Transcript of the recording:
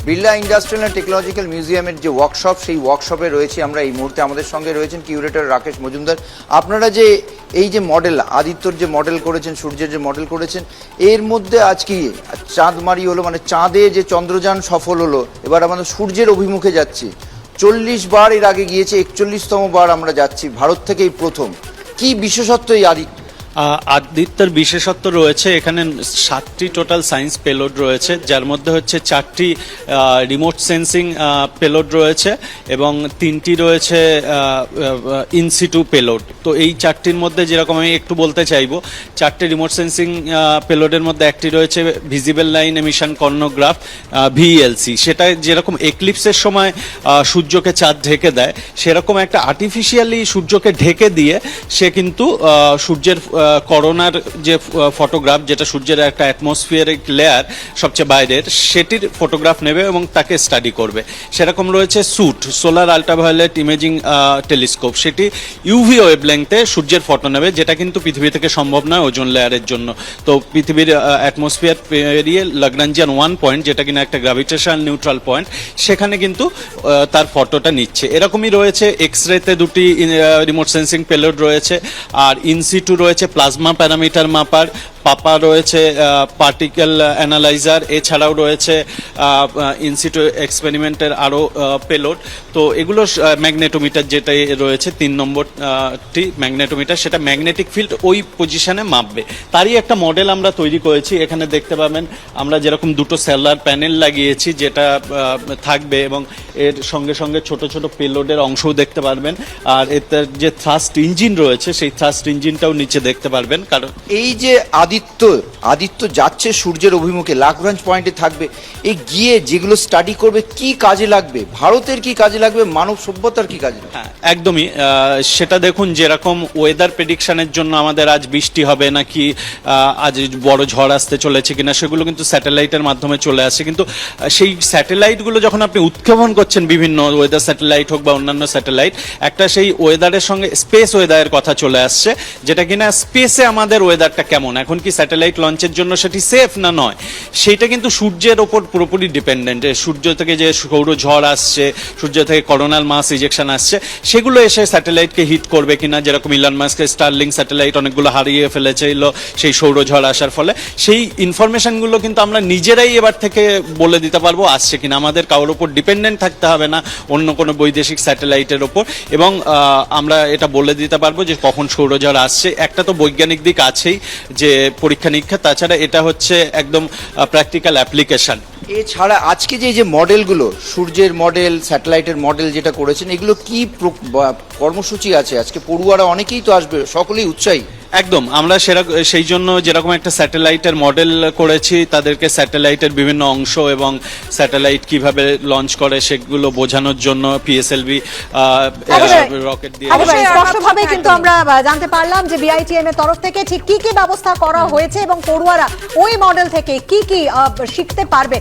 Birla industrial and technological মিউজিয়ামের যে workshop, সেই ওয়ার্কশপে রয়েছে আমরা এই মুহূর্তে। আমাদের সঙ্গে রয়েছেন কিউরেটর রাকেশ মজুমদার। আপনারা যে এই যে মডেল, আদিত্যর যে মডেল করেছেন, সূর্যের যে মডেল করেছেন, এর মধ্যে আজকে চাঁদমারি হলো, মানে চাঁদে যে চন্দ্রযান সফল হলো, এবার আমাদের সূর্যের অভিমুখে যাচ্ছি। 40 বার এর আগে গিয়েছে, 41তম বার আমরা যাচ্ছি, ভারত থেকে এই প্রথম। কি বিশেষত্ব এই আদিত্য? আদিত্যের বিশেষত্ব রয়েছে এখানে 7টি টোটাল সায়েন্স পেলোড রয়েছে, যার মধ্যে হচ্ছে 4টি রিমোট সেন্সিং পেলোড রয়েছে এবং 3টি রয়েছে ইনসিটু পেলোড। তো এই 4টির মধ্যে যেরকম আমি একটু বলতে চাইবো, 4টে রিমোট সেন্সিং পেলোডের মধ্যে একটি রয়েছে ভিজিবল লাইন এমিশন কর্নোগ্রাফ, ভিএলসি। সেটা যেরকম এক্লিপসের সময় সূর্যকে চাঁদ ঢেকে দেয়, সেরকম একটা আর্টিফিশিয়ালি সূর্যকে ঢেকে দিয়ে সে কিন্তু সূর্যের করোনার যে ফটোগ্রাফ, যেটা সূর্যের একটা অ্যাটমসফিয়ারিক লেয়ার সবচেয়ে বাইরের, সেটির ফটোগ্রাফ নেবে এবং তাকে স্টাডি করবে। সেরকম রয়েছে SUIT, solar ultraviolet imaging telescope, সেটি ইউভি ওয়েভলেংথে সূর্যের ফটো নেবে, যেটা কিন্তু পৃথিবী থেকে সম্ভব নয় ওজোন লেয়ারের জন্য। তো পৃথিবীর অ্যাটমসফিয়ার পেরিয়ে লাগরাঞ্জিয়ান 1 পয়েন্ট, যেটা কিনা একটা গ্র্যাভিটেশনাল নিউট্রাল পয়েন্ট, সেখানে কিন্তু তার ফটোটা নিচ্ছে। এরকমই রয়েছে এক্স রেতে 2টি রিমোট সেন্সিং পেলোড রয়েছে, আর ইনসিটু রয়েছে প্লাজমা প্যারামিটার মাপার, পাপা রয়েছে পার্টিকেল অ্যানালাইজার, এছাড়াও রয়েছে ইনসিটু এক্সপেরিমেন্টের আরও পেলোড। তো এগুলো ম্যাগনেটোমিটার যেটাই রয়েছে 3 নম্বরটি ম্যাগনেটোমিটার, সেটা ম্যাগনেটিক ফিল্ড ওই পজিশনে মাপবে। তারই একটা মডেল আমরা তৈরি করেছি। এখানে দেখতে পাবেন আমরা যেরকম 2টো সোলার প্যানেল লাগিয়েছি, যেটা থাকবে, এবং এর সঙ্গে সঙ্গে ছোট ছোট পেলোডের অংশও দেখতে পারবেন। আর এর যে থ্রাস্ট ইঞ্জিন রয়েছে, সেই থ্রাস্ট ইঞ্জিনটাও নিচে দেখতে পারবেন। কারণ এই যে আদিত্য যাচ্ছে সূর্যের অভিমুখে, লাগরাঞ্জ পয়েন্টে থাকবে, এই গিয়ে যেগুলো স্টাডি করবে, কি কাজে লাগবে, ভারতের কি কাজে লাগবে, মানব সভ্যতার কি কাজে লাগবে? হ্যাঁ, একদমই। সেটা দেখুন, যেরকম ওয়েদার প্রেডিকশনের জন্য আমাদের আজ বৃষ্টি হবে নাকি আজ বড় ঝড় আসতে চলেছে কিনা, সেগুলো কিন্তু স্যাটেলাইটের মাধ্যমে চলে আসে। কিন্তু সেই স্যাটেলাইটগুলো যখন আপনি উৎক্ষেপণ করছেন, বিভিন্ন ওয়েদার স্যাটেলাইট হোক বা অন্যান্য স্যাটেলাইট, একটা সেই ওয়েদারের সঙ্গে স্পেস ওয়েদারের কথা চলে আসছে, যেটা কিনা স্পেসে আমাদের ওয়েদারটা কেমন, এখন কি স্যাটেলাইট লঞ্চের জন্য সেটি সেফ না নয়, সেইটা কিন্তু সূর্যের ওপর পুরোপুরি ডিপেন্ডেন্ট। সূর্য থেকে যে সৌরঝড় আসছে, সূর্য থেকে করোনাল মাস ইজেকশন আসছে, সেগুলো এসে স্যাটেলাইটকে হিট করবে কিনা। যেরকম ইলন মাস্কের স্টারলিং স্যাটেলাইট অনেকগুলো হারিয়ে ফেলেছিল সেই সৌরঝড় আসার ফলে, সেই ইনফরমেশনগুলো কিন্তু আমরা নিজেরাই এবার থেকে বলে দিতে পারবো আসছে কিনা। আমাদের কারোর ওপর ডিপেন্ডেন্ট থাকতে হবে না অন্য কোনো বৈদেশিক স্যাটেলাইটের ওপর, এবং আমরা এটা বলে দিতে পারবো যে কখন সৌরঝড় আসছে। একটা তো বৈজ্ঞানিক দিক আছেই, যে পরীক্ষা নিরীক্ষা, তাছাড়া এটা হচ্ছে একদম প্র্যাকটিক্যাল অ্যাপ্লিকেশন। এছাড়া আজকে যে মডেলগুলো, সূর্যের মডেল, স্যাটেলাইটের মডেল যেটা করেছেন, এগুলো কি কর্মসূচি আছে? আজকে পড়ুয়ারা অনেকেই তো আসবে, সকলেই উৎসাহী। একদম, আমরা সেই জন্য যেরকম একটা স্যাটেলাইটের মডেল করেছি, তাদেরকে স্যাটেলাইটের বিভিন্ন অংশ এবং স্যাটেলাইট কিভাবে লঞ্চ করে সেগুলো বোঝানোর জন্য পিএসএলভি রকেট দিয়ে স্পষ্টভাবে কিন্তু আমরা জানতে পারলাম যে বিআইটিএম এর তরফ থেকে ঠিক কি কি ব্যবস্থা করা হয়েছে এবং পড়ুয়ারা ওই মডেল থেকে কি কি শিখতে পারবে।